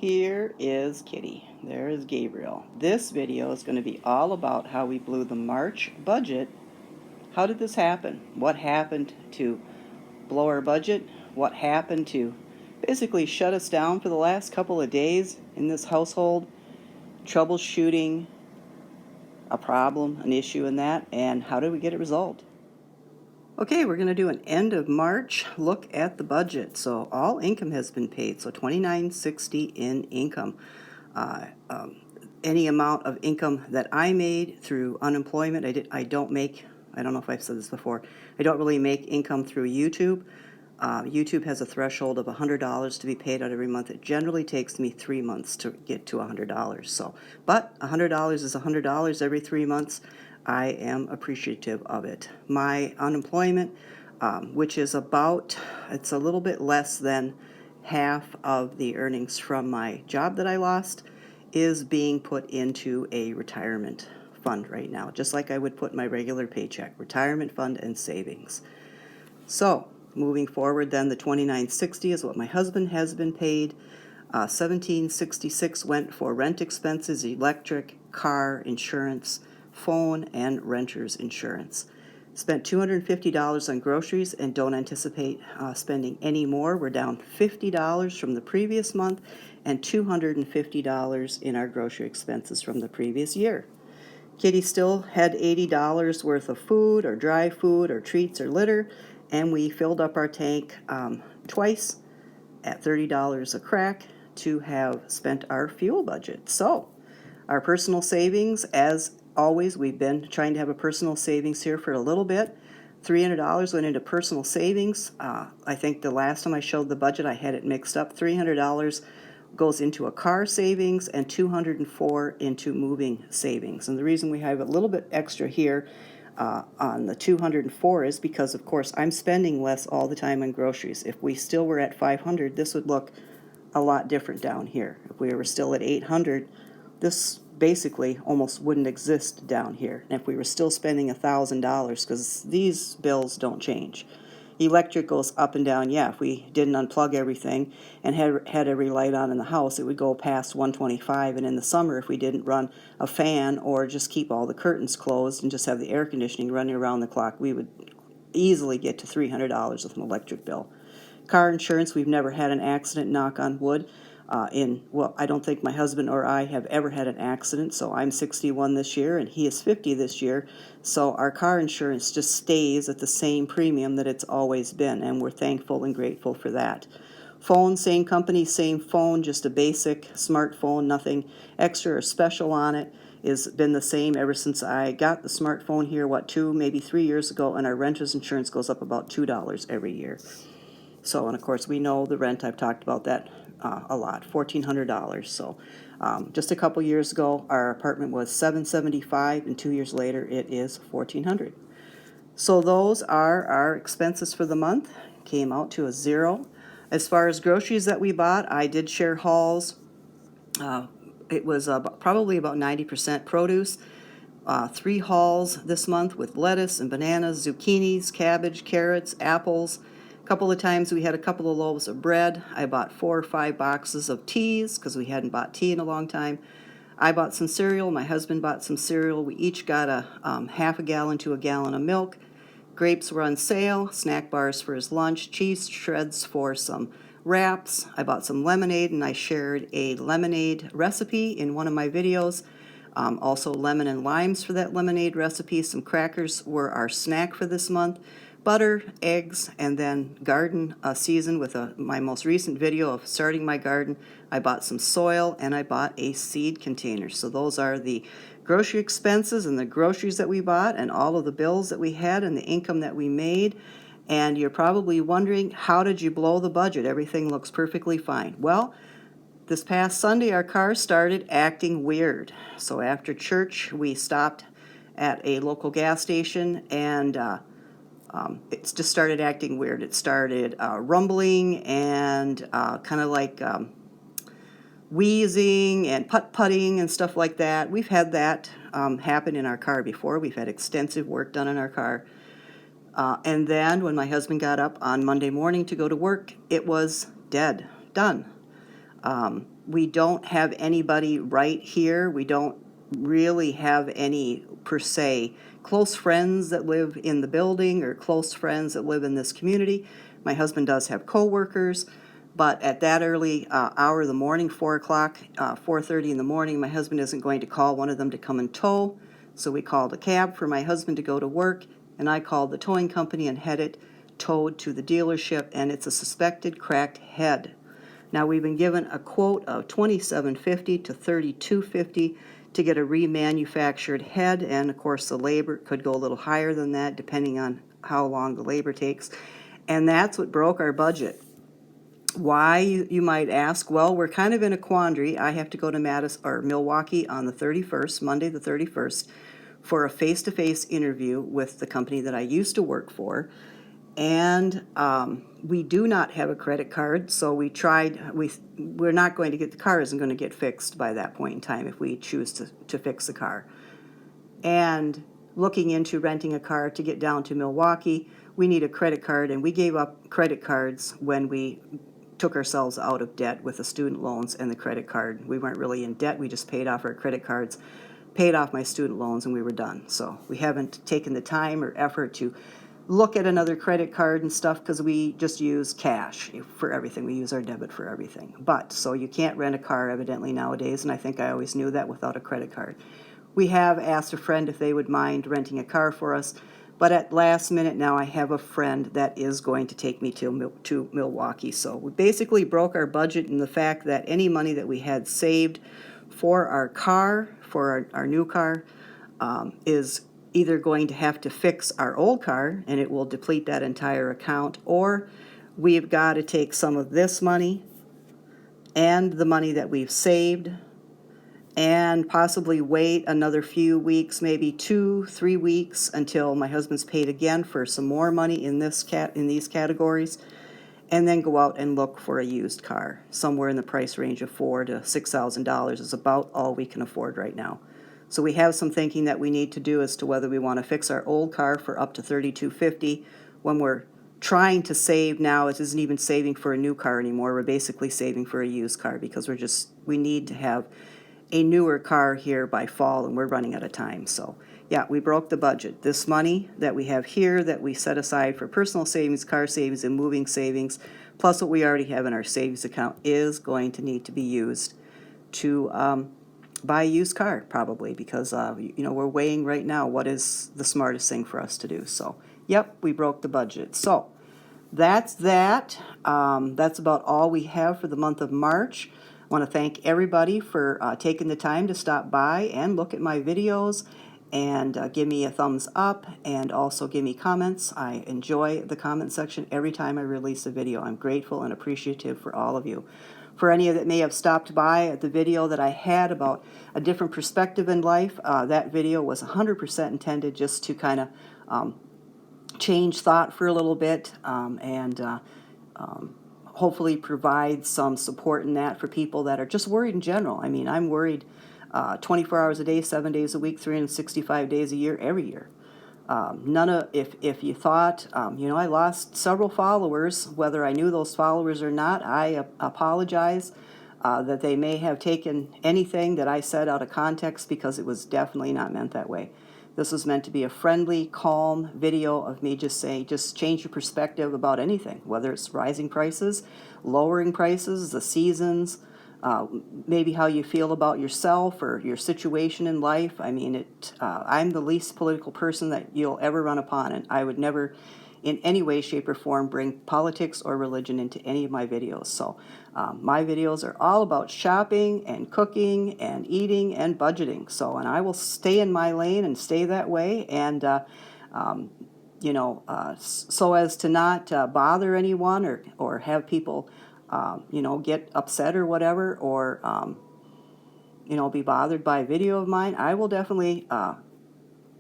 Here is Kitty. There is Gabriel. This video is going to be all about how we blew the March budget. How did this happen? What happened to blow our budget? What happened to basically shut us down for the last couple of days in this household? Troubleshooting a problem, an issue in that, and how did we get it resolved? Okay, we're going to do an end of March look at the budget. So all income has been paid, so $29.60 in income. Any amount of income that I made through unemployment, I don't know if I've said this before, I don't really make income through YouTube. YouTube has a threshold of $100 to be paid out every month. It generally takes me 3 months to get to $100. But $100 is $100 every 3 months. I am appreciative of it. My unemployment, which is it's a little bit less than half of the earnings from my job that I lost, is being put into a retirement fund right now, just like I would put my regular paycheck, retirement fund and savings. So moving forward then, the $29.60 is what my husband has been paid. $17.66 went for rent expenses, electric, car, insurance, phone, and renter's insurance. Spent $250 on groceries and don't anticipate spending any more. We're down $50 from the previous month and $250 in our grocery expenses from the previous year. Kitty still had $80 worth of food or dry food or treats or litter, and we filled up our tank twice at $30 a crack to have spent our fuel budget. So our personal savings, as always, we've been trying to have a personal savings here for a little bit. $300 went into personal savings. I think the last time I showed the budget, I had it mixed up. $300 goes into a car savings and $204 into moving savings. And the reason we have a little bit extra here on the $204 is because, of course, I'm spending less all the time on groceries. If we still were at $500, this would look a lot different down here. If we were still at $800, this basically almost wouldn't exist down here. And if we were still spending $1,000, because these bills don't change. Electric goes up and down. Yeah, if we didn't unplug everything and had every light on in the house, it would go past 125. And in the summer, if we didn't run a fan or just keep all the curtains closed and just have the air conditioning running around the clock, we would easily get to $300 with an electric bill. Car insurance, we've never had an accident, knock on wood. I don't think my husband or I have ever had an accident, so I'm 61 this year and he is 50 this year, so our car insurance just stays at the same premium that it's always been, and we're thankful and grateful for that. Phone, same company, same phone, just a basic smartphone, nothing extra or special on it. Has been the same ever since I got the smartphone here, 2, maybe 3 years ago, and our renter's insurance goes up about $2 every year. So, and of course, we know the rent, I've talked about that a lot, $1,400. So just a couple years ago, our apartment was $775, and 2 years later, it is $1,400. So those are our expenses for the month. Came out to a zero. As far as groceries that we bought, I did share hauls. It was probably about 90% produce. 3 hauls this month with lettuce and bananas, zucchinis, cabbage, carrots, apples. Couple of times we had a couple of loaves of bread. I bought 4 or 5 boxes of teas because we hadn't bought tea in a long time. I bought some cereal. My husband bought some cereal. We each got a half a gallon to a gallon of milk. Grapes were on sale, snack bars for his lunch, cheese shreds for some wraps. I bought some lemonade, and I shared a lemonade recipe in one of my videos. Also lemon and limes for that lemonade recipe. Some crackers were our snack for this month. Butter, eggs, and then garden season with my most recent video of starting my garden. I bought some soil and I bought a seed container. So those are the grocery expenses and the groceries that we bought and all of the bills that we had and the income that we made. And you're probably wondering, how did you blow the budget? Everything looks perfectly fine. Well, this past Sunday our car started acting weird. So after church we stopped at a local gas station and it just started acting weird. It started rumbling and kind of like wheezing and putt-putting and stuff like that. We've had that happen in our car before. We've had extensive work done in our car. And then when my husband got up on Monday morning to go to work, it was dead, done. We don't have anybody right here. We don't really have any, per se, close friends that live in the building or close friends that live in this community. My husband does have coworkers, but at that early hour of the morning, 4 o'clock, 4:30 in the morning, my husband isn't going to call one of them to come and tow. So we called a cab for my husband to go to work, and I called the towing company and had it towed to the dealership, and it's a suspected cracked head. Now, we've been given a quote of $27.50 to $32.50 to get a remanufactured head, and of course the labor could go a little higher than that depending on how long the labor takes. And that's what broke our budget. Why, you might ask? Well, we're kind of in a quandary. I have to go to Milwaukee on the 31st, Monday the 31st, for a face-to-face interview with the company that I used to work for. And we do not have a credit card, so we're not going to get, the car isn't going to get fixed by that point in time if we choose to fix the car. And looking into renting a car to get down to Milwaukee, we need a credit card, and we gave up credit cards when we took ourselves out of debt with the student loans and the credit card. We weren't really in debt, we just paid off our credit cards, paid off my student loans, and we were done. So we haven't taken the time or effort to look at another credit card and stuff because we just use cash for everything. We use our debit for everything. But so you can't rent a car evidently nowadays, and I think I always knew that, without a credit card. We have asked a friend if they would mind renting a car for us, but at last minute now I have a friend that is going to take me to Milwaukee. So we basically broke our budget in the fact that any money that we had saved for our car, for our new car, is either going to have to fix our old car, and it will deplete that entire account, or we've got to take some of this money and the money that we've saved and possibly wait another few weeks, maybe 2-3 weeks, until my husband's paid again for some more money in these categories, and then go out and look for a used car. Somewhere in the price range of $4,000 to $6,000 is about all we can afford right now. So we have some thinking that we need to do as to whether we want to fix our old car for up to $32.50 when we're trying to save now. It isn't even saving for a new car anymore. We're basically saving for a used car because we need to have a newer car here by fall, and we're running out of time. So yeah, we broke the budget. This money that we have here that we set aside for personal savings, car savings, and moving savings, plus what we already have in our savings account, is going to need to be used to buy a used car, probably, because we're weighing right now what is the smartest thing for us to do. So yep, we broke the budget. So that's that. That's about all we have for the month of March. I want to thank everybody for taking the time to stop by and look at my videos and give me a thumbs up and also give me comments. I enjoy the comment section every time I release a video. I'm grateful and appreciative for all of you. For any that may have stopped by at the video that I had about a different perspective in life, that video was 100% intended just to kind of change thought for a little bit and hopefully provide some support in that for people that are just worried in general. I mean, I'm worried 24 hours a day, 7 days a week, 365 days a year, every year. If you thought, I lost several followers, whether I knew those followers or not, I apologize that they may have taken anything that I said out of context, because it was definitely not meant that way. This was meant to be a friendly, calm video of me just saying, just change your perspective about anything, whether it's rising prices, lowering prices, the seasons, maybe how you feel about yourself or your situation in life. I mean, I'm the least political person that you'll ever run upon, and I would never in any way, shape, or form bring politics or religion into any of my videos. So my videos are all about shopping and cooking and eating and budgeting. So, and I will stay in my lane and stay that way, and so as to not bother anyone or have people get upset or whatever, or be bothered by a video of mine. I will definitely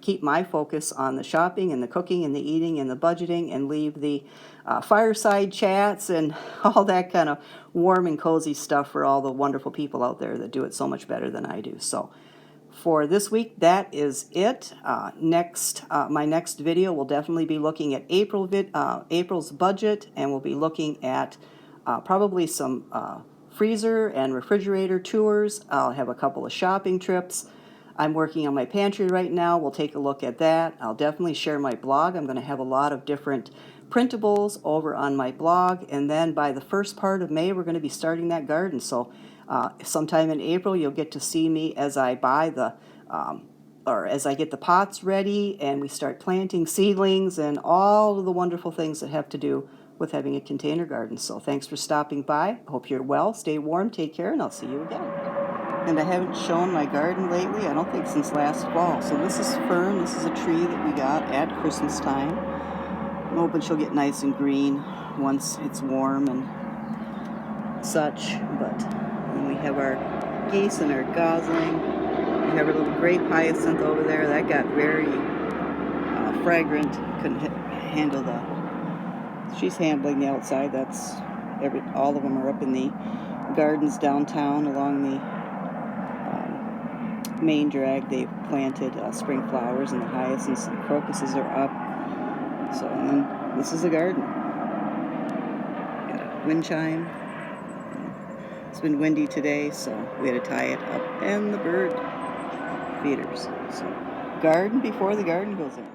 keep my focus on the shopping and the cooking and the eating and the budgeting, and leave the fireside chats and all that kind of warm and cozy stuff for all the wonderful people out there that do it so much better than I do. So for this week, that is it. My next video will definitely be looking at April's budget, and we'll be looking at probably some freezer and refrigerator tours. I'll have a couple of shopping trips. I'm working on my pantry right now. We'll take a look at that. I'll definitely share my blog. I'm going to have a lot of different printables over on my blog. And then by the first part of May, we're going to be starting that garden. So sometime in April, you'll get to see me as I buy or as I get the pots ready and we start planting seedlings and all of the wonderful things that have to do with having a container garden. So thanks for stopping by. Hope you're well. Stay warm. Take care, and I'll see you again. And I haven't shown my garden lately, I don't think since last fall. So this is fern. This is a tree that we got at Christmas time. I'm hoping she'll get nice and green once it's warm and such. But then we have our geese and our gosling. We have our little grape hyacinth over there. That got very fragrant. Couldn't handle the... She's handling the outside. That's all of them are up in the gardens downtown along the main drag. They've planted spring flowers, and the hyacinths and crocuses are up. So, and then this is the garden. Got a wind chime. It's been windy today, so we had to tie it up, and the bird feeders. So, garden before the garden goes in.